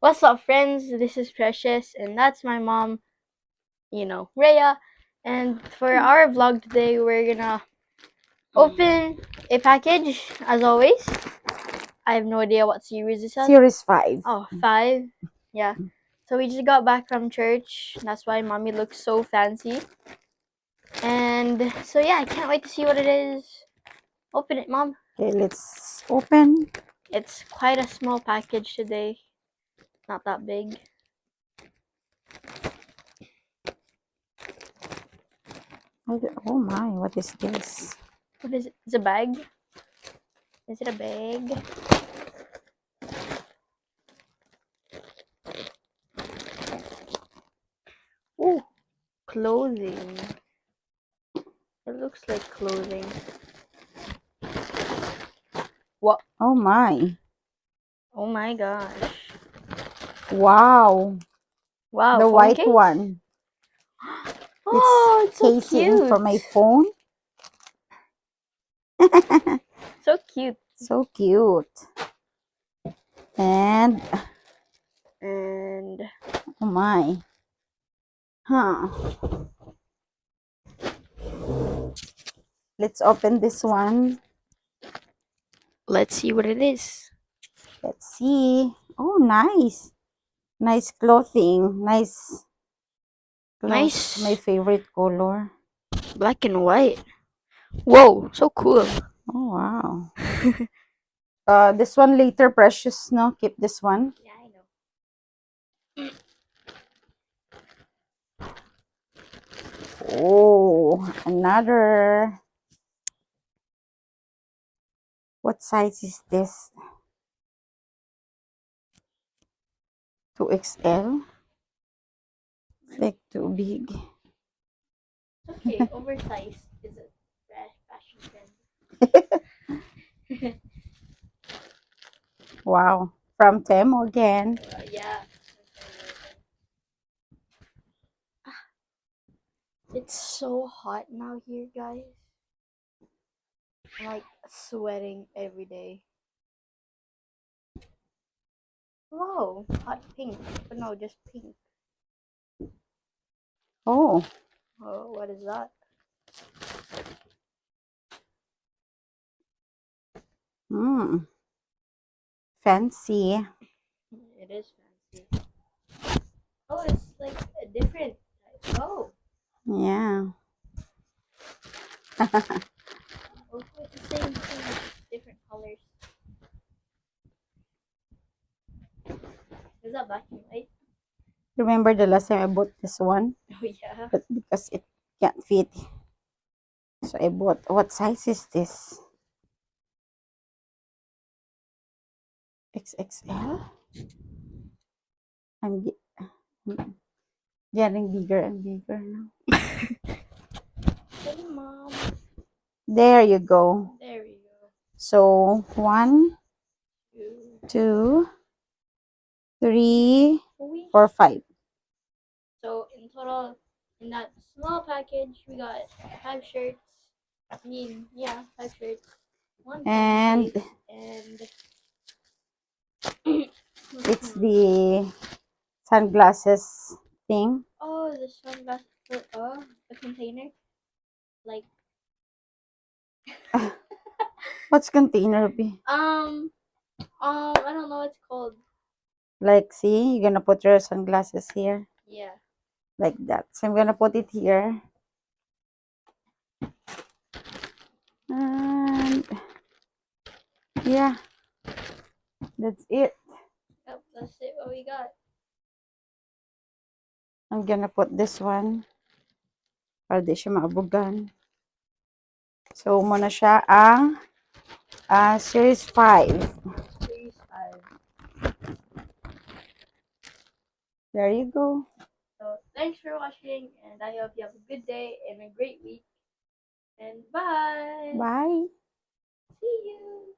What's up, friends? This is Precious, and that's my mom, Rhea. And for our vlog today, we're gonna open a package, as always. I have no idea what series this is. Series 5. Oh, 5. Yeah. So we just got back from church. That's why mommy looks so fancy. And so yeah, I can't wait to see what it is. Open it, mom. Okay, let's open. It's quite a small package today. Not that big. Oh my, what is this? What is it? It's a bag. Is it a bag? Oh, clothing. It looks like clothing. What? Oh my. Oh my gosh. Wow. Wow, The phone white case? one. Oh, it's so casing cute. for my phone. So cute. So cute. And oh my. Huh. Let's open this one. Let's see what it is. Let's see. Oh, nice. Nice clothing. Nice clothes. Nice. My favorite color. Black and white. Whoa, so cool. Oh, wow. This one later, Precious, no? Keep this one. Yeah, I know. Oh, another. What size is this? 2XL? Like too big. Okay, oversized is a fashion trend. Wow. From Temo again. Yeah. It's so hot now here, guys. I'm like sweating every day. Wow, hot pink. But no, just pink. Oh, Oh, what is that? fancy. It is fancy. Oh, it's like a different type. Oh, Yeah. oh, it's the same thing, different colors. Is that black and white? Remember the last time I bought this one? Oh yeah. But because it can't fit. So I bought, what size is this? XXL? I'm getting bigger and bigger now. Hey, mom. There you go. There we go. So 1, 2, 3, We 4, 5. So in total, in that small package, we got 5 shirts. I mean, yeah, 5 shirts. One phone And case, and it's the sunglasses thing. oh, the sunglasses for the container. Like What's container be? I don't know what it's called. Like, see, you're gonna put your sunglasses here. Yeah. Like that. So I'm gonna put it here. And yeah, that's it. Yep, that's it. What we got. I'm gonna put this one para di siya maabugan. So, muna siya ang Series 5. Series 5. There you go. So thanks for watching, and I hope you have a good day and a great week. And bye. Bye. See you.